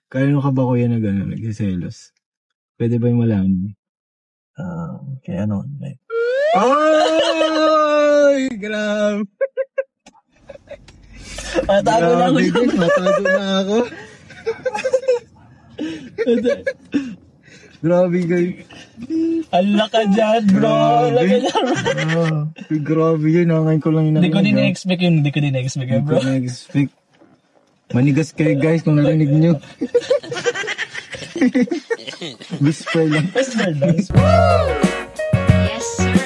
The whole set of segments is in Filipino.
Kaya ka ba kuya na gano'n, nagsiselos? Pwede ba yung malaman? Kaya ano? Ay! Grabe! Matago na ako. Matago na ako. Grabe guys. Ala ka dyan, bro. Ala ka dyan. Grabe yun. Nangayin ko lang yun. Hindi ko din na-expect yun. Hindi ko din na-expect yun, bro. Hindi ko na-expect. Manigas kayo guys kung narinig nyo. Whisper lang. Whisper lang. Yes, sir.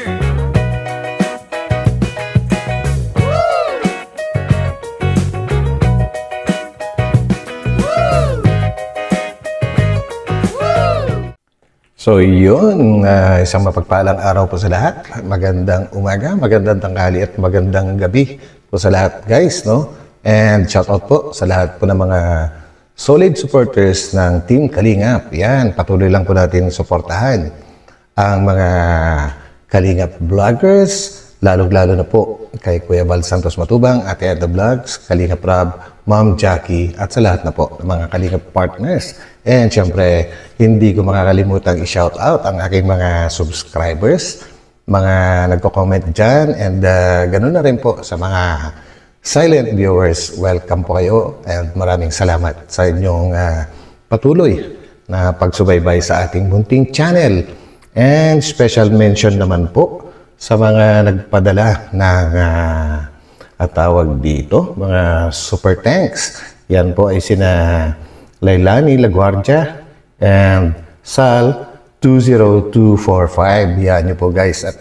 So yun, isang mapagpalang araw po sa lahat. Magandang umaga, magandang tanghali at magandang gabi po sa lahat guys, no? And shout out po sa lahat po ng mga solid supporters ng Team Kalingap. Yan, patuloy lang po natin suportahan ang mga Kalingap vloggers, lalo-lalo na po kay Kuya Val Santos Matubang, Ate Edna Vlogs, Kalingap Rob, Ma'am Jackie, at sa lahat na po ng mga Kalingap partners. And syempre, hindi ko makakalimutan i-shout out ang aking mga subscribers, mga nagko-comment dyan, and ganun na rin po sa mga silent viewers. Welcome po kayo and maraming salamat sa inyong patuloy na pagsubaybay sa ating munting channel. And special mention naman po sa mga nagpadala ng tawag dito, mga super thanks. Yan po ay sina Lailani Laguardia and Sal 20245. Yan nyo po guys. At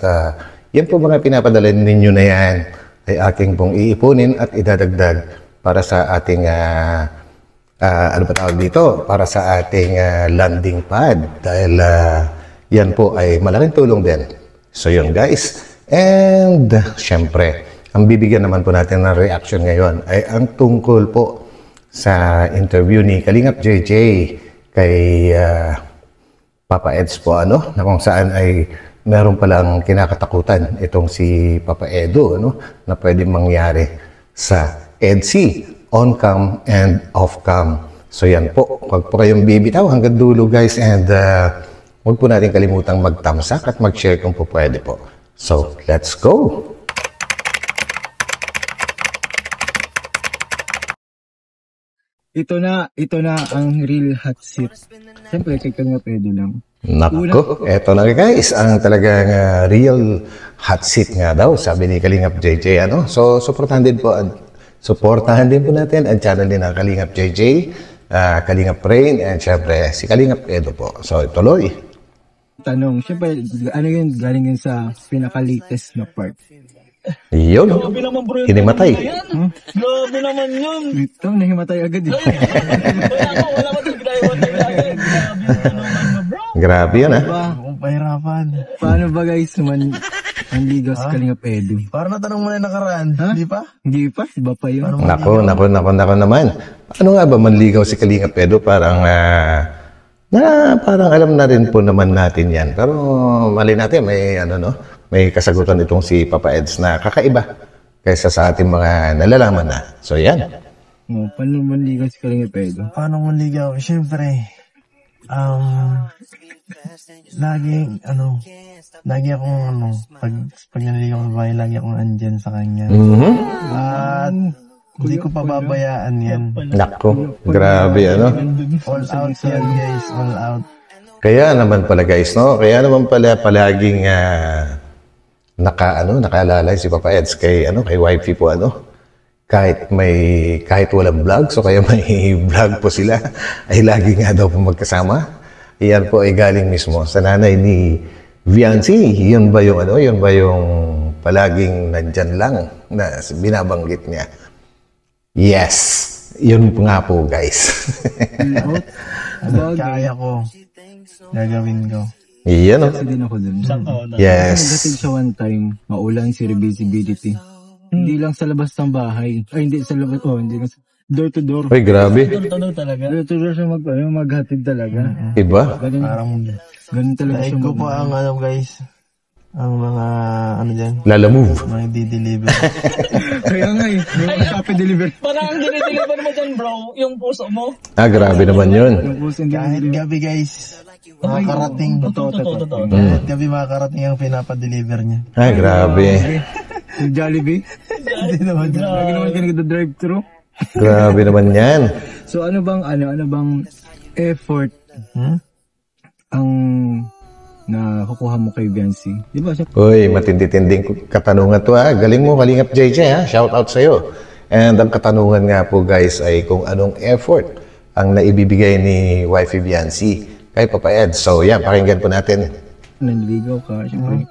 yan po mga pinapadala ninyo na yan ay aking pong iipunin at idadagdag para sa ating ano ba tawag dito? Para sa ating landing pad. Dahil yan po ay malaking tulong din. So yun guys. And syempre, ang bibigyan naman po natin ng reaction ngayon ay ang tungkol po sa interview ni Kalingap JJ kay Papa Eds po, ano, na kung saan ay meron palang kinakatakutan itong si Papa Edo, ano, na pwedeng mangyari sa EDC, on-cam and off-cam. So yan po, huwag po kayong bibitaw hanggang dulo guys, and huwag po natin kalimutang magtamsak at mag-share kung po pwede po. So, let's go! Ito na ang real hot seat. Siyempre, kay Kalingap Edo lang. Nako, eto na guys, ang talagang real hot seat nga daw, sabi ni Kalingap JJ, ano? So, supportahan din po natin ang channel din ng Kalingap JJ, Kalingap Rain, and syempre, si Kalingap Edo po. So, tuloy. Tanong, siyempre, ano yun, galing yun sa pinaka-latest na part. Yun, hinimatay. Grabe naman yun. Ito, nahimatay agad eh. Wala ko din. Grabe yan, ha? Akong pahirapan. Paano ba guys, manligaw sa Kalingap Edo? Parang natanong mo na nakaraan. Di pa? Hindi pa, iba pa yun. Nako naman. Ano nga ba manligaw si Kalingap Edo? Parang alam na rin po naman natin yan. Pero mali natin, may kasagutan itong si Papa Eds na kakaiba kaysa sa ating mga nalalaman na. So yan. Paano manligaw si Kalingap Edo? Paano manligaw? Siyempre, lagi akong pag naligaw sa bahay, lagi akong andyan sa kanya. At hindi ko pababayaan yan. Nako, grabe ano. All out yan guys, all out. Kaya naman pala guys, no? Kaya naman pala palaging nakalalay si Papa Eds kay wifey po, kahit walang vlog, so kaya may vlog po sila, ay lagi nga daw po magkasama. Iyan po ay galing mismo sa nanay ni Viancy. Yun ba yung palaging nandyan lang na binabanggit niya? Yes, yun nga po guys. Kaya ko, gagawin ko. Iyan, Kasi din ako dun. yes. Nagating siya one time, maulang si visibility. Hindi lang sa labas ng bahay. Ay, hindi sa labas. Hindi lang sa door to door. Ay, grabe. Tanong talaga. Door to door siya maghatid talaga. Iba? Ganun Parang talaga like siya ko po ang guys. ang mga, ano dyan, Lala move. mga di-deliver. Kaya nga eh. Yung Shopee delivery. Parang ang dinideliver mo dyan, bro, yung puso mo. Grabe naman yun. Yung puso hindi Kahit delivery. gabi guys, makakarating. Totoo. Kahit gabi makakarating ang pinapa-deliver niya. Grabe. Yung Jollibee. Hindi naman dyan. Lagi naman ka nagda-drive-thru. Grabe naman yan. So ano bang effort ang nakukuha mo kay Biancy? Di ba? Uy, matindi-tinding katanungan to ha. Galing mo, Kalingap JJ ha. Shout out sa'yo. And ang katanungan nga po guys ay kung anong effort ang naibibigay ni Wifey Biancy kay Papa Ed. So yan, pakinggan po natin. Nanligaw ka. Siyempre,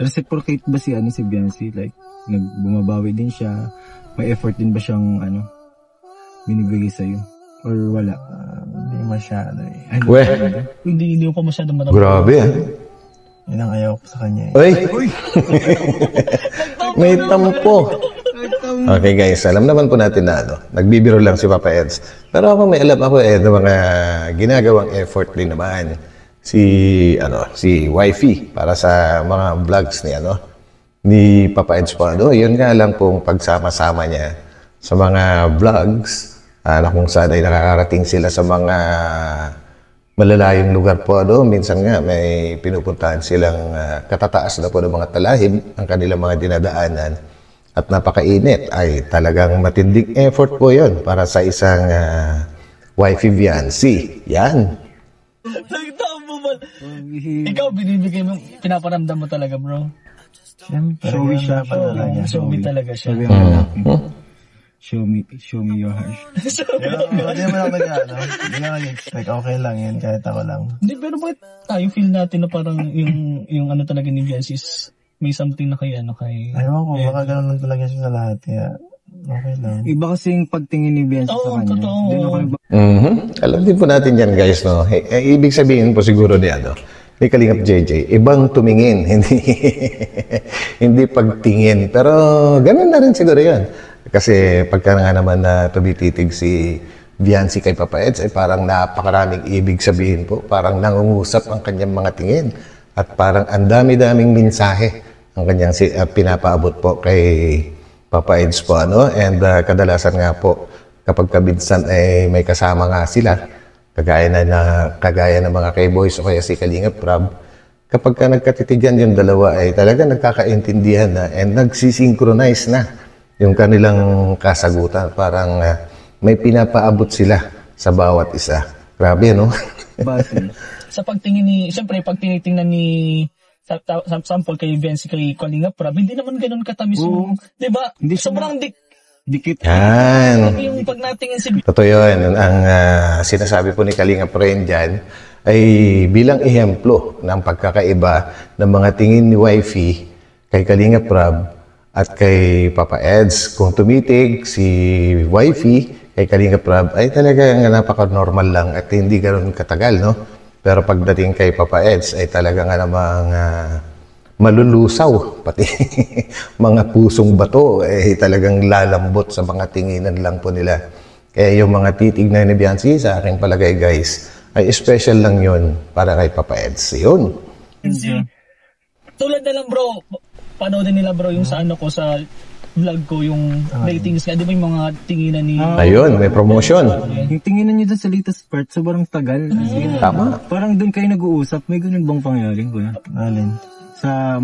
reciprocate ba si Biancy? Like, bumabawi din siya. May effort din ba siyang binibigay sa'yo? Or wala? Hindi masyado eh. Weh, Hindi ko pa masyadong maramdaman. grabe ha. Yun ang ayaw ko sa kanya eh. Uy! May tampo. Okay guys, alam naman po natin na nagbibiro lang si Papa Eds. Pero ako may alam ako ng mga ginagawang effort din naman si Wifey para sa mga vlogs ni Papa Eds po. Yun nga lang pong pagsama-sama niya sa mga vlogs na kung saan ay nakakarating sila sa mga malalayong lugar po. Minsan nga may pinupuntahan silang katataas na po ng mga talahib ang kanilang mga dinadaanan at napakainit. Ay talagang matinding effort po yun para sa isang Wifey Biancy. Yan. Nagtamo ba? Ikaw, binibigay mo, pinaparamdam mo talaga, bro. Siyempre, Showy siya pa talaga. Showy talaga siya. Show me your heart. Hindi mo lang hindi mo nag-expect. Okay lang yan, kahit ako lang. Hindi, pero bakit tayo feel natin na parang yung ano talaga ni Biancy is may something na kay Ayaw ko, baka ganun lang talaga siya sa lahat. Kaya, okay lang. Iba kasing pagtingin ni Biancy sa kanya. totoo. Hindi ako Alam din po natin yan guys, no? Ibig sabihin po siguro ni Kalingap JJ, ibang tumingin, hindi pagtingin. Pero ganun na rin siguro yan. Kasi pagka nga naman na tumititig si Biancy kay Papa Eds, ay parang napakaraming ibig sabihin po. Parang nangungusap ang kanyang mga tingin. At parang ang dami-daming mensahe ang kanyang pinapaabot po kay Papa Eds po. And kadalasan nga po, kapag kabinsan ay may kasama nga sila, kagaya ng mga K-Boys o kaya si Kalingap Prab, kapag ka nagkatitigan yung dalawa ay talaga nagkakaintindihan na and nagsisynchronize na yung kanilang kasagutan. Parang may pinapaabot sila sa bawat isa. Grabe, no? Battle. Sa pagtingin siyempre, pag tinitingnan ni, sample kay Biancy, kay Kalingap Prab, hindi naman ganun katamis yung, di ba? Hindi siya Sobrang dikit. Yan. yung pag natingin si Totoo yun. Ang sinasabi po ni Kalingap Ren dyan ay bilang ehemplo ng pagkakaiba ng mga tingin ni Wifey kay Kalingap Prab at kay Papa Eds. Kung tumitig si Wifey kay Kalingap Prab ay talagang napaka-normal lang at hindi ganoon katagal, no? Pero pagdating kay Papa Eds ay talaga nga namang malulusaw, pati mga pusong bato ay talagang lalambot sa mga tinginan lang po nila. Kaya yung mga titignan ni Biancy sa aking palagay guys ay special lang yun para kay Papa Eds. Yun. Tulad na lang, bro, panoodin nila, bro, yung sa sa vlog ko, yung ratings nga, di ba yung mga tinginan ni... Ayun, may promotion. Yung tingin niyo doon sa latest part, sobrang tagal. Tama. Parang doon kayo nag-uusap. May ganun bang pangyari, kuya? Alin? Sa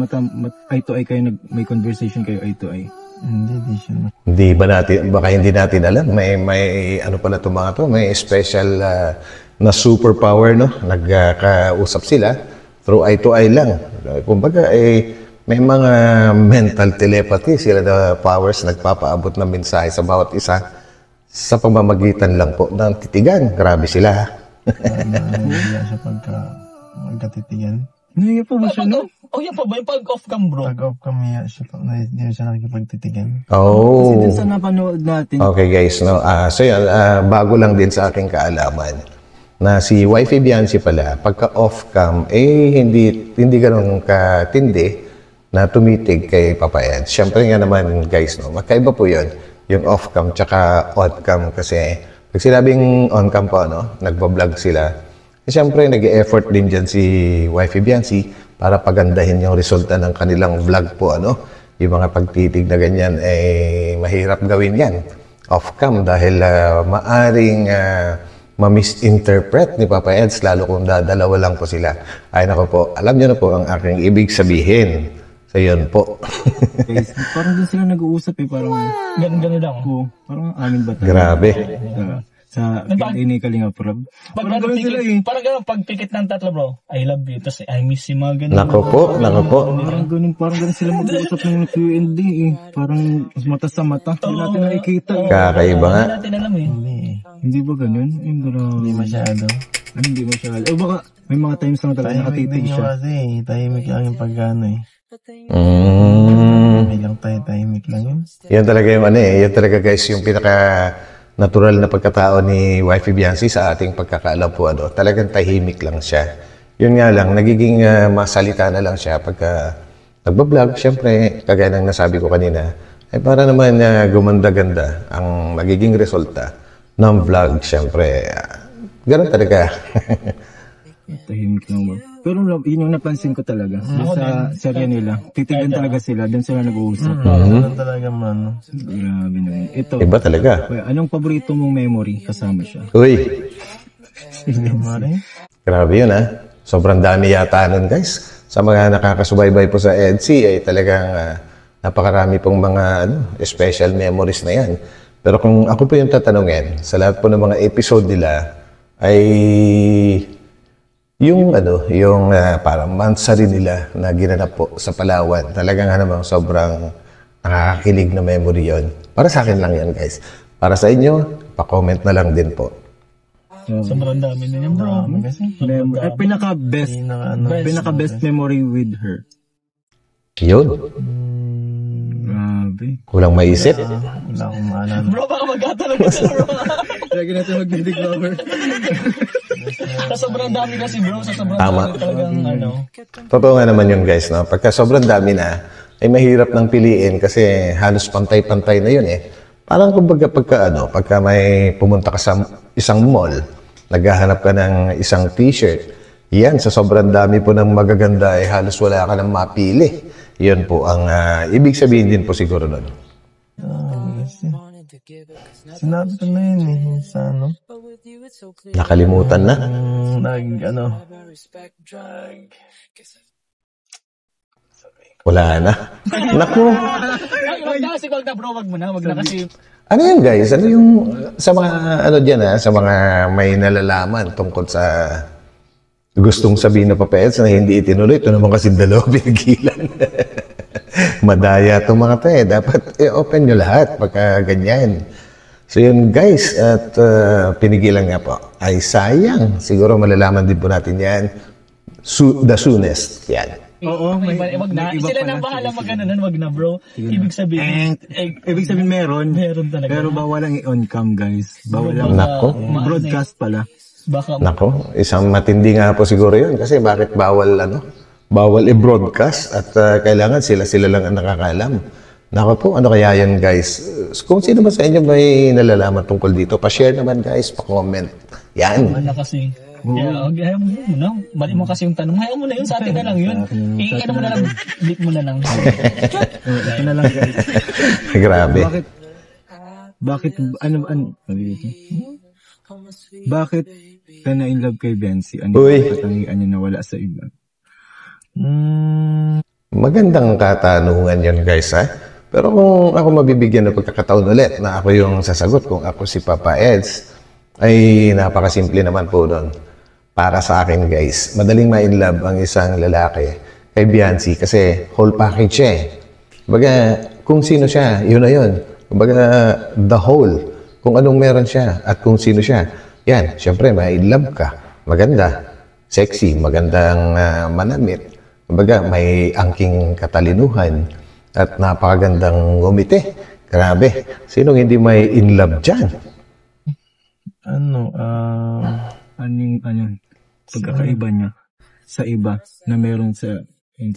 eye to eye kayo, may conversation kayo eye to eye. Hindi siya. Hindi ba natin, baka hindi natin alam, may ano pala itong mga to, may special na superpower, no? Nagkausap sila through eye to eye lang. Kumbaga, may mga mental telepathy sila na powers nagpapaabot ng mensahe sa bawat isa sa pamamagitan lang po ng titigan. Grabe sila. Nahihiya siya pagkatitigan. Hindi po ba siya, no? Oh, yan pa ba? Yung pag-off cam, bro? Pag-off kami siya, hindi siya nakikipagtitigan. Oh. Kasi dun sa napanood natin, Okay guys, no. So yan, bago lang din sa aking kaalaman na si Wifey Biancy pala, pagka off cam, hindi ganun katindi na tumitig kay Papa Ed. Siyempre nga naman guys, no, magkaiba po yun, yung off cam tsaka on cam. Kasi pag sinabing on cam po, no, nagbablog sila, siyempre nag-e-effort din dyan si Wifey Biancy para pagandahin yung resulta ng kanilang vlog po, ano. Yung mga pagtitig na ganyan, mahirap gawin yan off-cam dahil maaring ma-misinterpret ni Papa Eds, lalo kung dadalawa lang po sila. Ay nako po, alam niyo na po ang aking ibig sabihin. So yun po. Guys, parang din sila nag-uusap parang Ganun lang. parang amin ba tayo? Grabe. Sa ini Kalinga Prab. Parang ganun, pag pikit ng tatlo bro, I love you, tapos I miss you, mga ganun. Nako po. Parang ganun sila mag-uusap ng Q&A Parang mata sa mata. Hindi natin nakikita Kakaiba nga. Hindi natin alam Hindi ba ganun? Hindi masyado. Hindi masyado. O baka may mga times lang talaga nakatitig Tahimik din siya. kasi. Tahimik lang yung pagkano eh. Biglang tahimik lang yun. Yan talaga yung yan talaga guys, yung pinaka natural na pagkatao ni Wifey Biancy sa ating pagkakaalam po, talagang tahimik lang siya. Yun nga lang, nagiging masalita na lang siya pagka nagbablog. Siyempre, kagaya ng nasabi ko kanina, ay para naman gumanda-ganda ang magiging resulta ng vlog. Siyempre, ganun talaga. Tahimik lang ba? Pero yun yung napansin ko talaga. Sa serye nila, titigan talaga sila. Doon sila nag-uusap. Ganun talaga man. Grabe na. Ito, Iba talaga. anong paborito mong memory kasama siya? Uy, Mare? grabe yun Sobrang dami yata nun guys. Sa mga nakakasubaybay po sa EDC ay talagang napakarami pong mga special memories na yan. Pero kung ako po yung tatanungin, sa lahat po ng mga episode nila ay yung parang mansari nila na ginanap po sa Palawan. Talagang namang sobrang nakakakilig na memory yon. Para sa akin lang yan guys. Para sa inyo, pa-comment na lang din po. Sobrang dami na yan bro. Pinaka-best memory with her. Yun. Grabe. Kulang maisip. Wala akong maalala. Bro, baka magkatalog ka bro. Lagi natin mag-dig lover. Sa sobrang dami kasi bro, sa sobrang Tama. dami talagang Totoo nga naman yun guys, no? Pagka sobrang dami na, ay mahirap nang piliin kasi halos pantay-pantay na yun Parang kumbaga pagka may pumunta ka sa isang mall, naghahanap ka ng isang t-shirt, yan, sa sobrang dami po ng magaganda ay halos wala ka nang mapili. Yun po ang ibig sabihin din po siguro nun. Sinabi ko na yun sa Nakalimutan na. Wala na. Naku. Wag na bro, wag mo na kasi. Ano yun guys? Ano yung sa mga dyan sa mga may nalalaman tungkol sa gustong sabihin na Papa Eds na hindi itinuloy. Ito naman kasi dalawa pinagilan. Madaya itong mga Dapat open nyo lahat pagka ganyan. So yun guys, at pinigilan nga po. Ay sayang. Siguro malalaman din po natin yan. The soonest. Yan. Oo, wag na. Sila na bahala mag-ano wag na bro. Ibig sabihin meron. Meron talaga. Pero bawal lang i-on-cam guys. Bawal lang. Nako. Broadcast pala. Baka Nako, isang matindi nga po siguro yun. Kasi bakit bawal i-broadcast at kailangan sila lang ang nakakaalam. Nako po, ano kaya yan guys? Kung sino ba sa inyo may nalalaman tungkol dito, pa-share naman guys, pa-comment. Yan. na kasi. Ayaw mo na. Mali mo kasi yung tanong. Ayaw mo na yun. Sa atin na lang yun. Ano mo na lang. Bleep mo na lang. Ito na lang guys. Grabe. Bakit ka na in love kay Bensi? Ano Uy. yung katangian niya na wala sa iba? Magandang katanungan yun guys Pero kung ako mabibigyan ng pagkakataon ulit na ako yung sasagot kung ako si Papa Eds, ay napakasimple naman po doon. Para sa akin guys, madaling ma-inlove ang isang lalaki kay Biancy kasi whole package siya Kumbaga, kung sino siya, yun na yun. Kumbaga, the whole. Kung anong meron siya at kung sino siya. Yan, syempre, ma-inlove ka. Maganda, sexy, magandang manamit. Kumbaga, may angking katalinuhan at napakagandang ngumiti. Grabe, sinong hindi may inlove dyan? Pagkakaiba niya sa iba na meron sa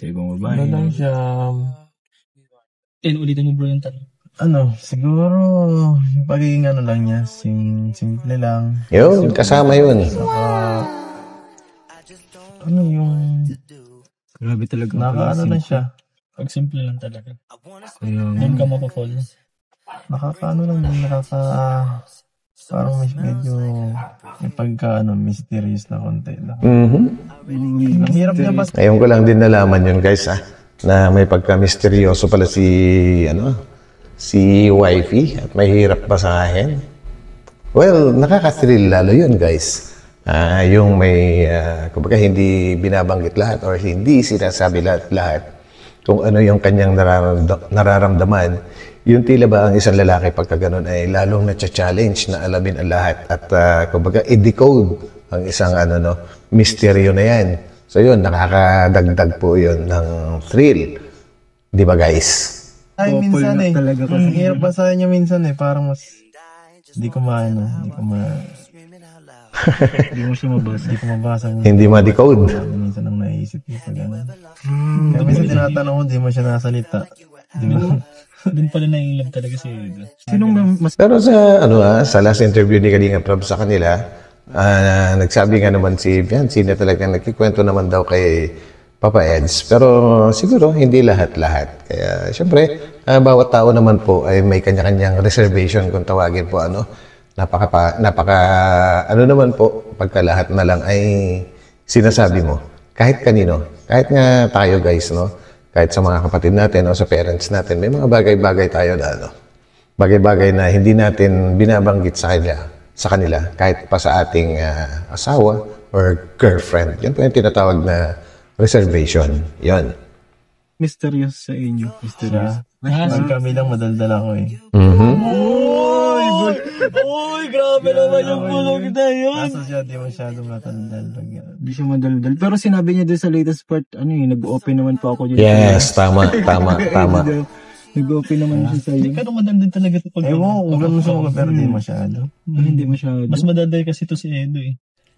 ibang babae. Ano lang siya, Ulitin mo bro yung tanong. siguro, yung pagiging lang niya, simple lang. Yun, kasama yun. Saka, yung Grabe talaga. Nakaano lang siya. Pag simple lang talaga. Kaya, Doon ka mapafall. Nakakaano lang din, parang medyo may pagka mysterious na konti lang. Ang hirap niya ba? Ngayon ko lang din nalaman yun guys na may pagka-misteryoso pala si wifey at mahirap basahin. Well, nakaka-thrill lalo yun guys. Yung may, kumbaga hindi binabanggit lahat or hindi sinasabi lahat kung ano yung kanyang nararamdaman. Yung tila ba ang isang lalaki pagka ganun ay lalong na-challenge na alamin ang lahat at kumbaga i-decode ang isang misteryo na yan. So yun, nakakadagdag po yun ng thrill. Di ba guys? Ay, minsan talaga kasi. Ang hirap basahin niya minsan parang mas, hindi ko siya mabasa. Hindi ko mabasa. Hindi ma-decode. Minsan ang naisip ko pag gano'n. Kaya minsan tinatanong ko, hindi mo siya nasalita. Di ba? Doon pala naiilang talaga si Edo. Sinong mas Pero sa last interview ni Kalinga Prab sa kanila, nagsabi nga naman si Biancy na talagang nagkikwento naman daw kay Papa Eds. Pero siguro hindi lahat-lahat. Kaya syempre, bawat tao naman po ay may kanya-kanyang reservation kung tawagin po naman po pagka lahat na lang ay sinasabi mo. Kahit kanino. Kahit nga tayo guys, no? Kahit sa mga kapatid natin o sa parents natin, may mga bagay-bagay tayo na bagay-bagay na hindi natin binabanggit sa kanila kahit pa sa ating asawa or girlfriend. Yan po yung tinatawag na reservation. Yan. mysterious sa inyo? Mysterious. Pag kami lang madaldal ako Uy, grabe naman yung bulog na yun. Kaso siya di masyado matandal. Hindi siya madaldal. Pero sinabi niya doon sa latest part, nag-open naman pa ako dyan. Yes, tama. Nag-open naman siya sa'yo. Pero madaldal talaga ito pag Ewan ko kung gano'n siya mga pero di masyado. Hindi masyado. Mas madaldal kasi ito si Edo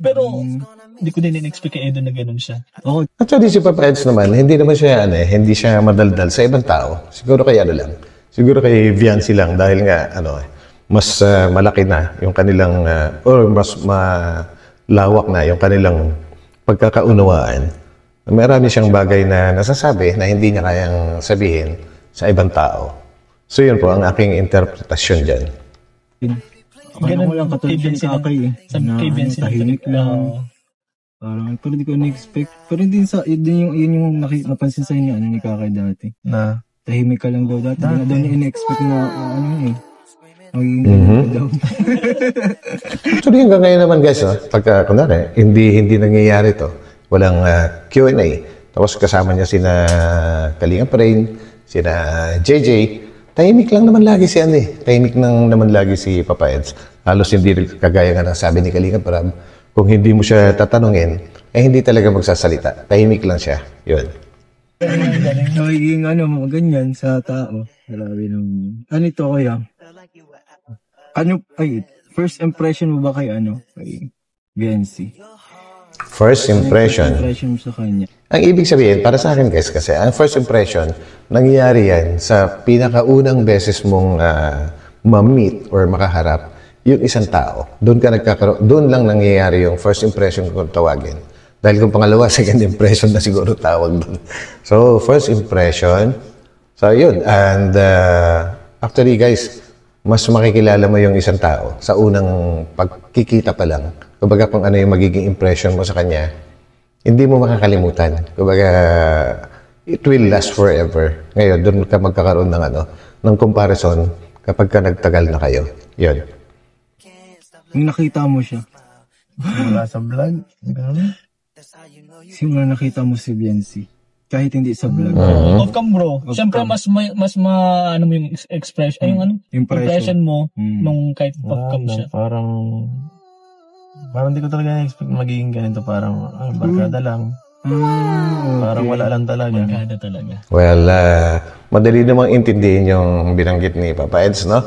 Pero, hindi ko din in-expect kay Edo na ganun siya. Okay. Actually, si Papa Eds naman, hindi naman siya, hindi siya madaldal sa ibang tao. Siguro kay lang. Siguro kay Viancy lang dahil nga, mas malaki na yung kanilang, or mas malawak na yung kanilang pagkakaunawaan. Marami siyang bagay na nasasabi na hindi niya kayang sabihin sa ibang tao. So yun po ang aking interpretasyon dyan. Akala ko lang katulad siya sa Akay tahimik lang. Parang, pero di ko na-expect. Pero yun yung napansin sa inyo, ni Kakay dati. Na? Tahimik ka lang daw dati. Hindi na daw niya in-expect na, magiging daw. Actually, hanggang ngayon naman guys, pagka, kunwari, hindi nangyayari to. Walang Q&A. Tapos kasama niya sina Kalinga Prain, sina JJ. Tahimik lang naman lagi si Tahimik naman lagi si Papa Eds. Halos hindi kagaya nga ng sabi ni Kalinga Prab. Kung hindi mo siya tatanungin, hindi talaga magsasalita. Tahimik lang siya. Yun. Nagiging ganyan sa tao. Grabe naman. Ano ito kaya? First impression mo ba kay Biancy? First impression. First impression sa kanya. Ang ibig sabihin, para sa akin guys, kasi ang first impression, nangyayari yan sa pinakaunang beses mong ma-meet or makaharap yung isang tao. Doon lang nangyayari yung first impression kung tawagin. Dahil kung pangalawa, second impression na siguro tawag doon. So, first impression. So, yun. And actually guys, mas makikilala mo yung isang tao sa unang pagkikita pa lang. Kumbaga kung ano yung magiging impression mo sa kanya, hindi mo makakalimutan. Kumbaga, it will last forever. Ngayon, doon ka magkakaroon ng comparison kapag ka nagtagal na kayo. Yun. Yung nakita mo siya. Wala sa vlog. Gano'n? Simula nakita mo si Biancy. Kahit hindi sa vlog. Off-cam bro. Siyempre, mas mo yung expression, impression mo nung kahit off-cam siya. Parang di ko talaga na-expect magiging ganito. Parang, barkada lang. Parang wala lang talaga. Barkada talaga. Well, madali namang intindihin yung binanggit ni Papa Eds, no?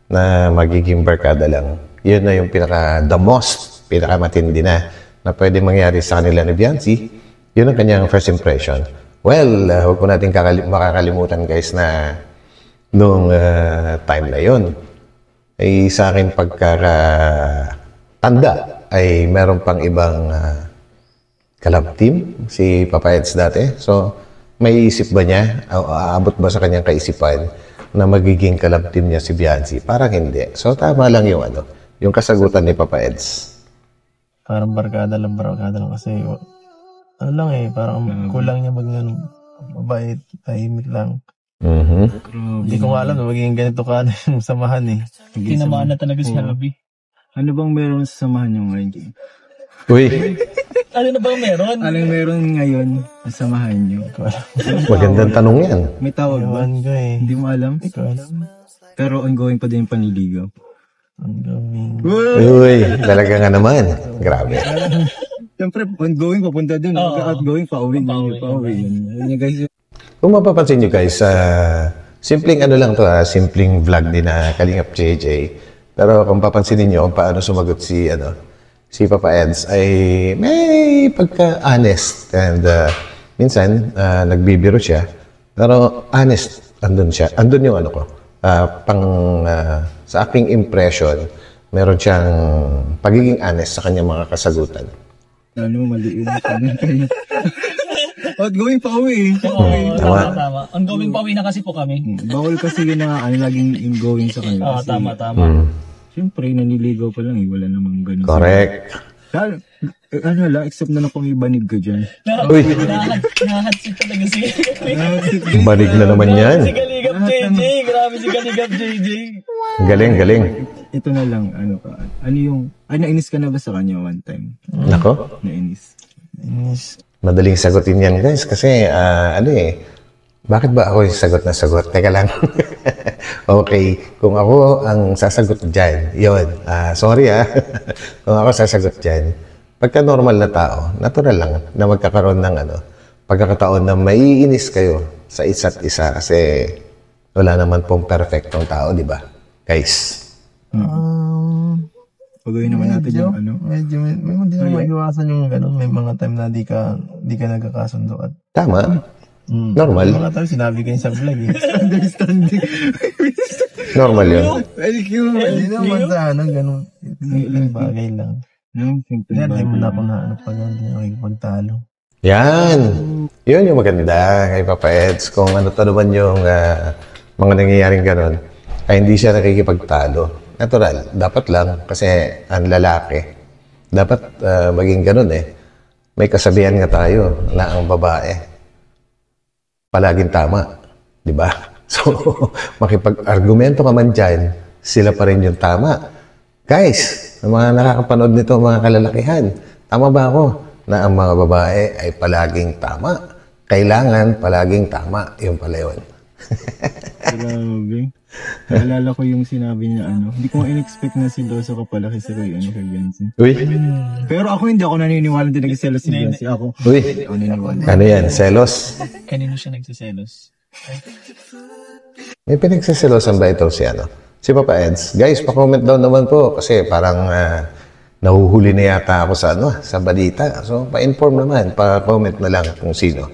Na magiging barkada lang. Yun na yung the most, pinakamatindi na pwede mangyari sa kanila ni Biancy. Yun ang kanyang first impression. Well, huwag po natin makakalimutan guys na nung time na yun, ay sa akin pagkakatanda ay meron pang ibang kalab team, si Papa Eds dati. So, may isip ba niya, aabot ba sa kanyang kaisipan na magiging kalab team niya si Biancy? Parang hindi. So, tama lang yung yung kasagutan ni Papa Eds. Parang barkada lang kasi parang kulang niya mabait, tahimik lang. Hindi ko alam na magiging ganito ka yung samahan eh. Tinamaan na talaga si Harvey. Ano bang meron sa samahan niyo ngayon, Jay? Uy, Ano na ba meron? Anong meron ngayon sa samahan niyo? magandang tanong yan. May tawag ba? Ewan ko eh. Hindi mo alam? Hindi ko alam. Pero ongoing pa din yung panliligaw. Ongoing. Uy, talaga nga naman. Grabe. Siyempre, ongoing papunta dun. Outgoing, pauwi. Yun yung guys. Kung mapapansin nyo guys, simpleng lang to simpleng vlog din na Kalingap JJ. Pero kung papansinin nyo kung paano sumagot si Papa Eds ay may pagka-honest and minsan nagbibiro siya. Pero honest, andun siya. Andun yung sa aking impression, meron siyang pagiging honest sa kanyang mga kasagutan. Mali yun. Outgoing pa uwi. Tama. Ongoing pa uwi na kasi po kami. Bawal kasi yun na laging ingoing sa kanila. Tama. Siyempre, naniligaw pa lang wala namang ganun. Correct. Except na kung may banig ka dyan. Uy, Nahatsit talaga si banig na naman yan. Si Kaligap JJ. Grabe si Kaligap JJ. Galing. Ito na lang, nainis ka na ba sa kanya one time? Nako. Nainis. Madaling sagutin yan guys kasi bakit ba ako yung sagot na sagot? Teka lang. Okay, kung ako ang sasagot dyan, yun, sorry kung ako sasagot dyan, pagka normal na tao, natural lang na magkakaroon ng pagkakataon na maiinis kayo sa isa't isa kasi wala naman pong perfectong tao, di ba? Guys. Pagawin naman natin yung Medyo, hindi naman maiwasan yung gano'n. May mga time na di ka nagkakasundo at Tama. Normal. May mga time sinabi kayo sa vlog eh. understanding. Normal yun. Hindi naman sa gano'n. Simpleng bagay lang. Kaya tayo mo na ako na pag hindi nakikipagtalo. Yan. Yun yung maganda kay Papa Eds. Kung ano to naman yung mga nangyayaring gano'n, ay hindi siya nakikipagtalo. Natural. Dapat lang kasi ang lalaki. Dapat maging gano'n May kasabihan nga tayo na ang babae palaging tama. Diba? So, makipag-argumento ka man dyan, sila pa rin yung tama. Guys, ang mga nakakapanood nito, mga kalalakihan, tama ba ako na ang mga babae ay palaging tama? Kailangan palaging tama. Yung pala yun. Grabe. Naalala ko yung sinabi niya hindi ko in-expect na si Doso kapalaki si kay Biancy. Uy. Pero ako hindi ako naniniwala din nagsiselos si Biancy. Ako naniniwala. Ano yan? Selos? Kanino siya nagsiselos? May pinagsiselosan ba ito si Papa Eds? Guys, pa-comment down naman po kasi parang nahuhuli na yata ako sa balita. So, pa-inform naman, pa-comment na lang kung sino.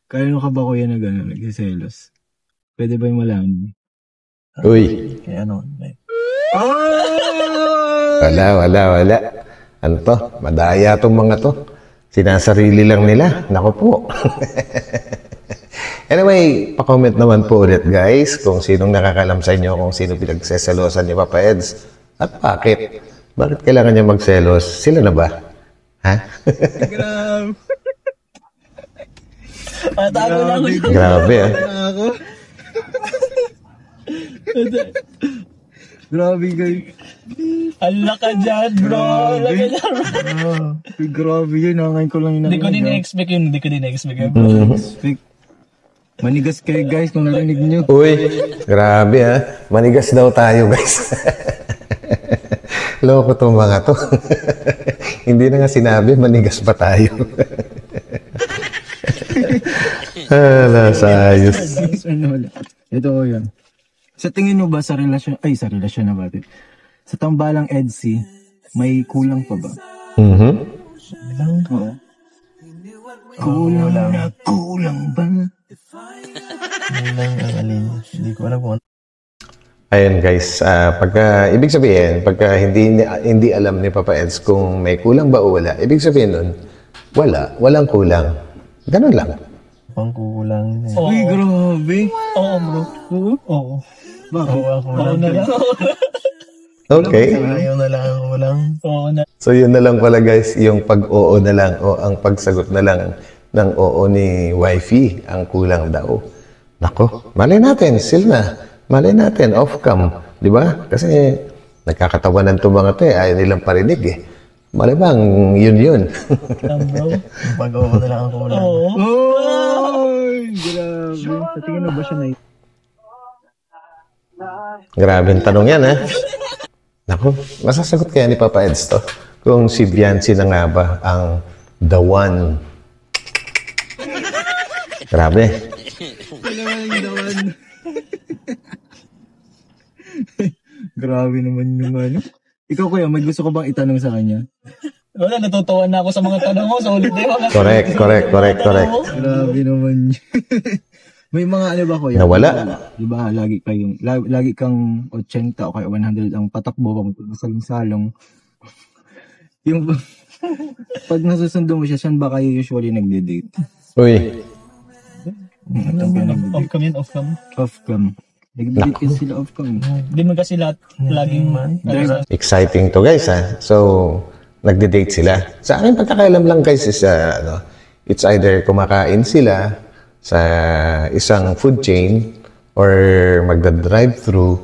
Kaya ka ba kuya na gano'n nagsiselos? Pwede ba yung malaman? Uy. Kaya Wala. Ano to? Madaya tong mga to. Sinasarili lang nila. Nako po. Anyway, pa-comment naman po ulit guys kung sinong nakakalam sa inyo, kung sino pinagseselosan ni Papa Eds. At bakit? Bakit kailangan niya magselos? Sila na ba? Ha? Grabe. Patago lang ako. Grabe Grabe guys. Hala ka dyan, bro. Grabe yun. Ngayon ko lang yung Hindi ko din na-expect yun. Manigas kayo guys kung narinig nyo. Uy, grabe Manigas daw tayo guys. Loko tong mga to. Hindi na nga sinabi, manigas pa tayo. Sa ayos. Ito ko yun. Sa tingin mo ba sa relasyon na ba? Sa tambalang EDC, may kulang pa ba? Oo. Kulang ba? Hindi ko alam kung Ayun guys, ibig sabihin, pagka hindi alam ni Papa Eds kung may kulang ba o wala, ibig sabihin nun, walang kulang. Ganun lang. Pangkukulang. Uy, grabe. Oo, bro. Oo. Oo. Bakit? Oo na lang. Okay. Ayaw na lang ako lang. Oo na. So yun na lang pala guys, yung pag-oo na lang o ang pagsagot na lang ng oo ni wifey ang kulang daw. Nako, malay natin, sila. Malay natin, off-cam. Di ba? Kasi nagkakatawanan to mga to ayaw nilang parinig eh. Malay bang yun. Bro. Pag-oo na lang ako lang. Oo. Oy, grabe. Sa tingin mo ba siya na Grabing tanong yan ha. Nako, masasagot kaya ni Papa Eds to? Kung si Biancy na nga ba ang the one? Grabe. Grabe naman yung ano. Ikaw kuya, may gusto ko bang itanong sa kanya? Wala, natutuwa na ako sa mga tanong mo. Solid na yung mga Correct. Grabe naman yun. May mga ano ba kuya? Nawala. Di ba lagi kang 80 o kaya 100 ang patakbo masalong-salong. Yung pag nasusundo mo siya, saan ba kayo usually nagde-date? Uy, Off-cam. Off-cam. Nagde-date kasi sila off-cam. Di man kasi lahat laging exciting to guys ha. So, nagde-date sila. Sa akin pagkakailam lang guys is it's either kumakain sila sa isang food chain or magda-drive-thru.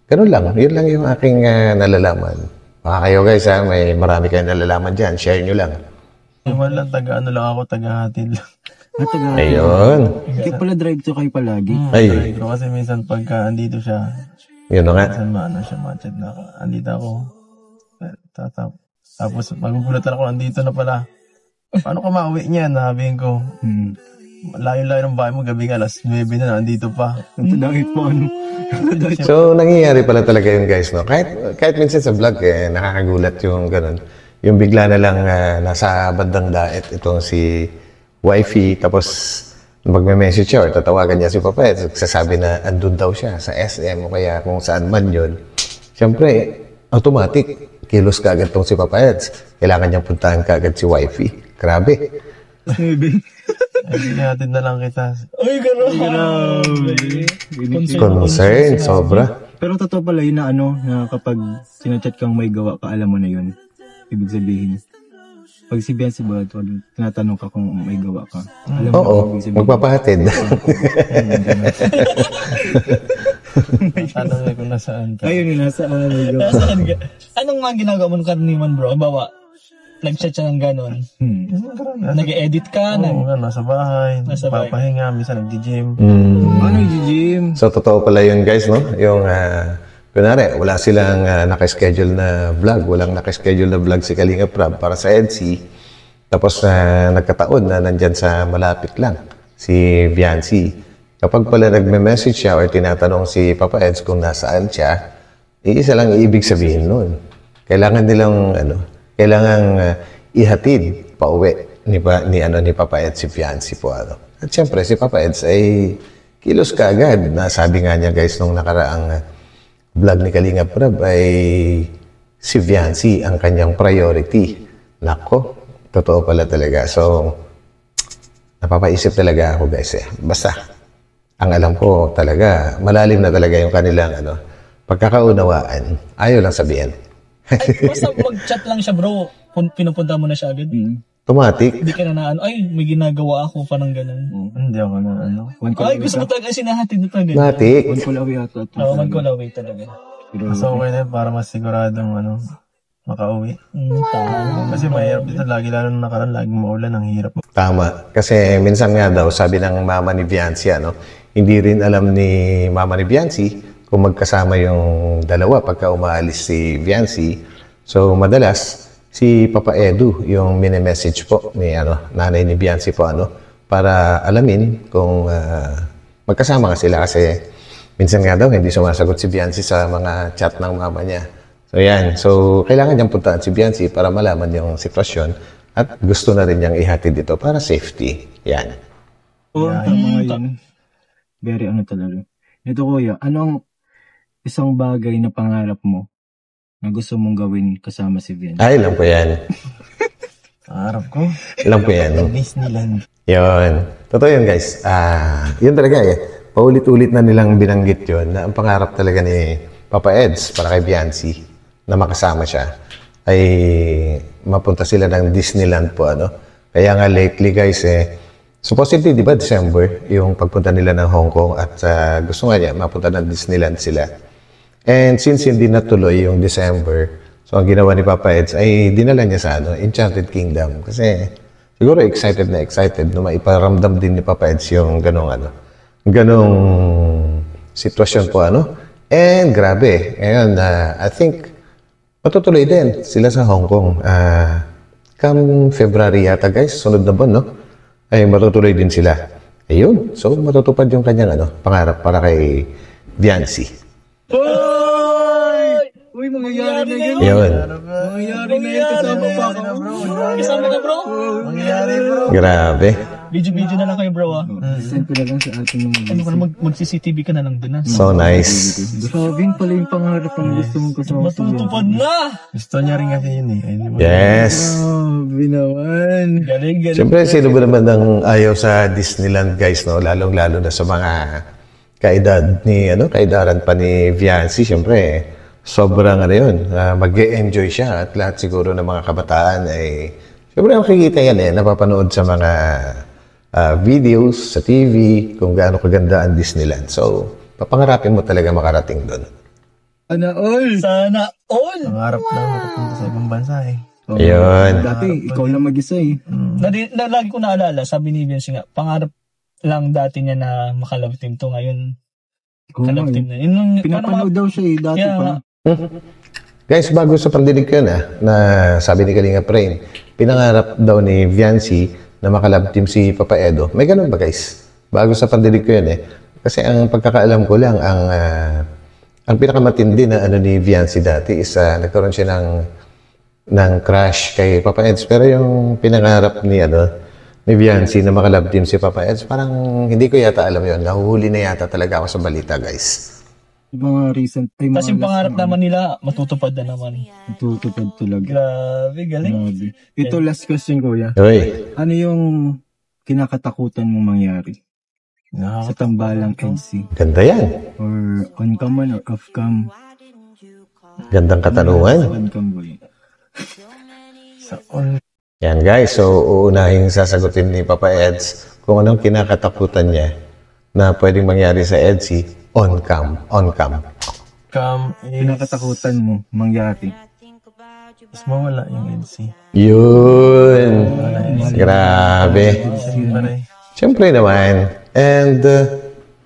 Ganun lang. Yun lang yung aking nalalaman. Baka kayo guys ha, may marami kayong nalalaman dyan. Share nyo lang. Wala, taga-ano lang ako, taga-hatid lang. Ayun. Kaya pala drive-thru kayo palagi. Ay, Pero kasi minsan pagka andito siya, yun na nga. minsan maano siya, ma-chat na ako. Andito ako. Tapos magugulatan ako, andito na pala. Paano ka mauwi niyan? Sabihin ko, layo-layo ng bahay mo, gabi nga, alas 9 na, andito pa. Ang tadangit po ano. So, nangyayari pala talaga yun guys, no? Kahit minsan sa vlog, nakakagulat yung ganun. Yung bigla na lang nasa bandang daet itong si wifey, tapos magme-message siya or tatawagan niya si Papa Eds, sasabi na andun daw siya sa SM o kaya kung saan man yun. Siyempre, automatic, kilos ka agad tong si Papa Eds. Kailangan niyang puntahan ka agad si wifey. Grabe. Ay, hatid na lang kita. Uy, Concern, sobra. Pero totoo pala yun na ano, na kapag sinachat kang may gawa ka, alam mo na yun. Ibig sabihin. Pag si Biancy ba, tinatanong ka kung may gawa ka. Alam mo Oo, ibig sabihin. magpapahatid. Tanong niya kung nasaan ka. Ayun yun, nasa may gawa. Nasaan ka? Anong mga ginagawa mo ng karaniwan, bro? Bawa, nag-chat siya ng gano'n. Nag-edit ka? Oo nga, nasa bahay. Nasa bahay. Papahinga, minsan nagdi-gym. Ano yung gym? So, totoo pala yun guys, no? Yung, kunwari, wala silang nakaschedule na vlog. Walang nakaschedule na vlog si Kalinga Prab para sa EDC. Tapos, nagkataon na nandyan sa malapit lang si Biancy. Kapag pala nagme-message siya or tinatanong si Papa Eds kung nasaan siya, isa lang ibig sabihin nun. Kailangan nilang, kailangan ihatid pauwi ni Papa Eds si Biancy po. At syempre, si Papa Eds ay kilos ka agad. Nasabi nga niya guys nung nakaraang vlog ni Kalinga Prab ay si Biancy ang kanyang priority. Nako, totoo pala talaga. So, napapaisip talaga ako guys Basta, ang alam ko talaga, malalim na talaga yung kanilang pagkakaunawaan. Ayaw lang sabihin. Ay, basta mag-chat lang siya, bro. Pinupunta mo na siya agad. Automatic. Hindi ka na ay, may ginagawa ako, parang ganun. Hindi ako na Ay, gusto ko talaga sinahatid na talaga. Automatic. One call away ata. Oo, mag-call talaga. So, okay na yun, para mas siguradong makauwi. Kasi mahirap dito, lagi lalo na nakaraan, laging maulan, ang hirap. Tama. Kasi minsan nga daw, sabi ng mama ni Biancy, hindi rin alam ni mama ni Biancy kung magkasama yung dalawa pagka umaalis si Biancy. So, madalas, si Papa Edu, yung mini-message po ni nanay ni Biancy po, para alamin kung magkasama nga sila kasi minsan nga daw, hindi sumasagot si Biancy sa mga chat ng mama niya. So, yan. So, kailangan niyang puntaan si Biancy para malaman yung sitwasyon at gusto na rin niyang ihatid dito para safety. Yan. Tama yun. Very talaga. Ito kuya, anong isang bagay na pangarap mo na gusto mong gawin kasama si Biancy? Ay, lang po yan. Pangarap ko, Ilan po yan? Disneyland. Yun. Totoo yun, guys. Yun talaga eh. Paulit-ulit na nilang binanggit yun na ang pangarap talaga ni Papa Eds para kay Viancy na makasama siya ay mapunta sila ng Disneyland po, ano. Kaya nga lately, guys, supposedly, di ba, December, yung pagpunta nila ng Hong Kong at gusto nga niya, mapunta ng Disneyland sila. And since hindi natuloy yung December, so ang ginawa ni Papa Eds ay dinala niya sa Enchanted Kingdom. Kasi siguro excited na excited na maiparamdam din ni Papa Eds yung ganong sitwasyon po, ano. And grabe, ngayon, I think, matutuloy din sila sa Hong Kong. Come February yata, guys, sunod na buwan, no? Ay matutuloy din sila. Ayun. So, matutupad yung kanyang pangarap para kay Viancy. Uy, mangyayari na yun. Yun. Mangyayari na yun. Kasama pa ako. Kasama ka, bro. Mangyayari, bro. Grabe. Video na lang kayo, bro, ah. Send ko na lang sa ating mga Ano ka na, mag-CCTV ka na lang din, ah. So nice. Grabe yun pala yung pangarap ang gusto mong kasama sa Matutupad na! Gusto niya rin kasi yun eh. Ay, di ba? Yes. Grabe naman. Galing. Siyempre, sino ba naman ang ayaw sa Disneyland, guys, no? Lalong-lalo na sa mga kaidaran pa ni Viancy. Siyempre, sobrang yun, mag-e-enjoy siya at lahat siguro ng mga kabataan ay, siyempre, makikita yan napapanood sa mga videos sa TV, kung gaano kaganda ang Disneyland. So, papangarapin mo talaga makarating doon. Sana all. Sana all! Pangarap lang makapunta sa ibang bansa eh. Ayun. Dati, ikaw lang mag-isa eh. Lagi ko naalala, sabi ni Vince nga, pangarap lang dati niya na makalove team to. Ngayon, kalove team na. Pinapanood daw siya eh, dati pa. Guys, bago sa pandinig ko yun na sabi ni Kalinga Prain, pinangarap daw ni Viancy na makalab team si Papa Edo. May ganun ba, guys? Bago sa pandinig ko yun Kasi ang pagkakaalam ko lang, ang pinakamatindi na ni Viancy dati is nagkaroon siya ng crush kay Papa Eds. Pero yung pinangarap ni Viancy na makalab team si Papa Eds, parang hindi ko yata alam yun. Nahuhuli na yata talaga ako sa balita, guys. Mga recent ay Kasi yung pangarap naman nila, matutupad na naman. Matutupad talaga. Grabe, galing. Grabe. Ito last question, kuya. Hoy. Ano yung kinakatakutan mong mangyari sa tambalang NC? Ganda yan. Or on-cam man or off-cam? Gandang katanungan. On-cam ba yun? Sa on. Yan, guys. So, uunahin sasagutin ni Papa Eds kung anong kinakatakutan niya na pwedeng mangyari sa EDSI on-cam. Cam is... Kinakatakutan mo mangyari. Mas mawala yung EDC. Yun. Grabe. Siyempre. Siyempre naman. And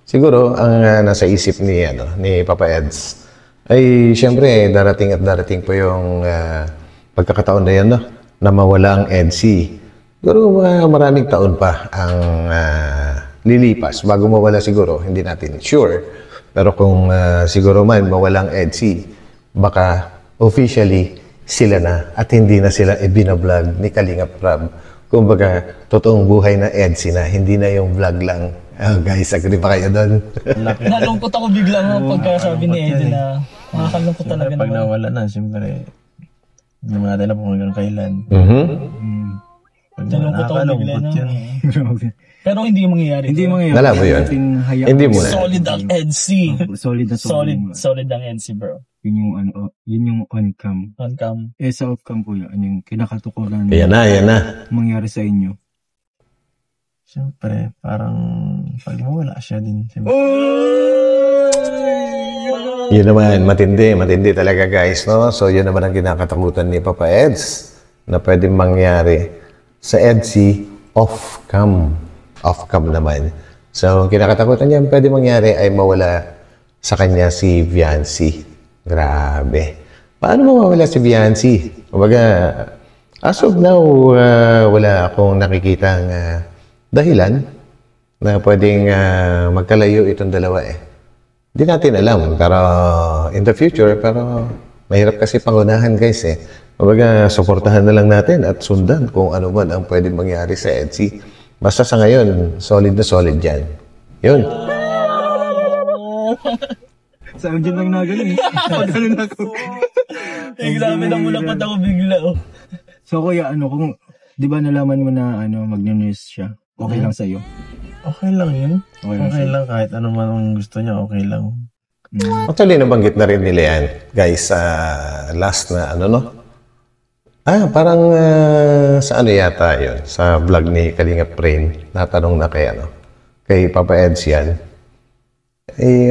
siguro ang nasa isip ni Papa Eds ay siyempre darating po yung pagkakataon na yan na mawala ang EDC. Siguro maraming taon pa ang lilipas bago mawala siguro, hindi natin sure. Pero kung siguro man mawalang EDC, baka officially sila na at hindi na sila ibinablog ni Kalinga Prab. Kumbaga, totoong buhay na EDC na, hindi na yung vlog lang. Guys, agree ba kayo doon? Nalungkot ako bigla pagkasabi ni Eddie na makakalungkot talaga Pag naman. nawala na, siyempre, hindi mo natin alam kung hanggang kailan. Pag Nalungkot ako bigla, nakakalungkot no? yun. Pero hindi yung mangyayari. Hindi mangyayari. Wala mo yun. Hindi mo na. Solid ang NC. Solid na solid. Solid ang NC, bro. Yun yung on-cam. On-cam. Sa off-cam po yun. Ano yung kinakatukuran Yan na. mangyari sa inyo? Siyempre, parang pag mawala siya din. Siyempre. Yun naman, matindi talaga, guys, no? So, yun naman ang kinakatakutan ni Papa Eds na pwedeng mangyari sa EDSI off-cam. Off-cam naman. So, ang kinakatakutan niya pwede mangyari ay mawala sa kanya si Viancy. Grabe. Paano mawawala si Viancy? Kumbaga, as of now, wala akong nakikitang dahilan na pwedeng magkalayo itong dalawa Hindi natin alam, pero in the future, pero mahirap kasi pangunahan, guys Kumbaga, suportahan na lang natin at sundan kung ano man ang pwedeng mangyari sa EDSI. Basta sa ngayon, solid na solid yan. Yun. Saan dyan lang nagaling? Ganun ako. Grabe na mula pa ako bigla. So kuya, kung Di ba nalaman mo na mag-nurse siya? Okay lang sa'yo? Okay lang yun. Okay Okay lang kahit ano man ang gusto niya, okay lang. Actually, nabanggit na rin nila yan, guys, last na parang sa yata yun, sa vlog ni Kalingap Rain, natanong na kay Papa Eds yan.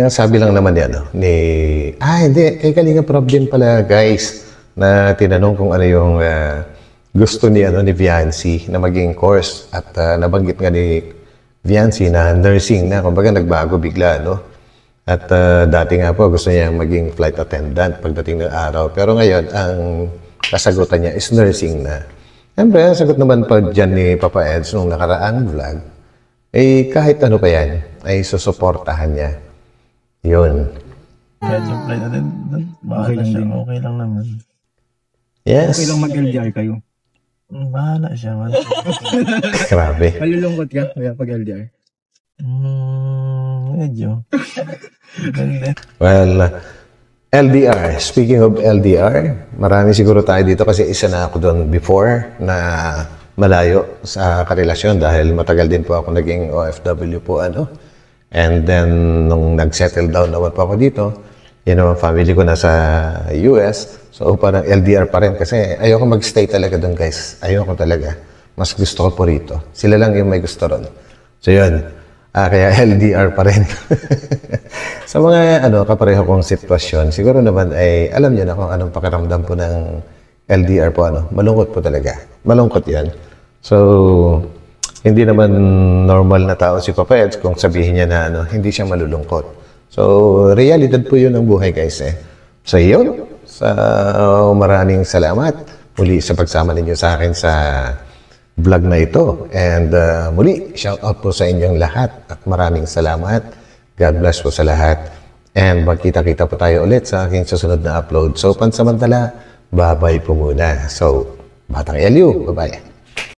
Sabi lang naman hindi, kay Kalingap Rob din pala, guys, na tinanong kung ano yung gusto ni Viancy na maging course at nabanggit nga ni Viancy na nursing na, kumbaga nagbago bigla, At dati nga po gusto niya maging flight attendant pagdating ng araw. Pero ngayon, ang kasagutan niya is nursing na. Siyempre, ang sagot naman pa dyan ni Papa Eds nung nakaraang vlog, kahit ano pa yan, ay susuportahan niya. Yun. Kahit yung flight attendant, bahala siya. Okay lang naman. Yes. Okay lang mag-LDR kayo. Bahala siya, man. Grabe. Malulungkot ka kaya pag LDR? Medyo. Ganda. Well, LDR. Speaking of LDR, marami siguro tayo dito kasi isa na ako doon before na malayo sa karelasyon dahil matagal din po ako naging OFW po And then, nung nag-settle down naman po ako dito, yun naman family ko nasa US. So, parang LDR pa rin kasi ayoko mag-stay talaga doon, guys. Ayoko talaga. Mas gusto ko po rito. Sila lang yung may gusto ron. So, yun. Kaya LDR pa rin. Sa mga kapareho kong sitwasyon, siguro naman ay alam niyo na kung anong pakiramdam po ng LDR po. Malungkot po talaga. Malungkot yan. So, hindi naman normal na tao si Papa Eds kung sabihin niya na hindi siya malulungkot. So, realidad po yun ang buhay, guys. So, yun. Maraming salamat muli sa pagsama ninyo sa akin sa vlog na ito. And muli, shout out po sa inyong lahat at maraming salamat. God bless po sa lahat. And magkita-kita po tayo ulit sa aking susunod na upload. So, pansamantala, bye-bye po muna. So, Batang Eliu, bye-bye.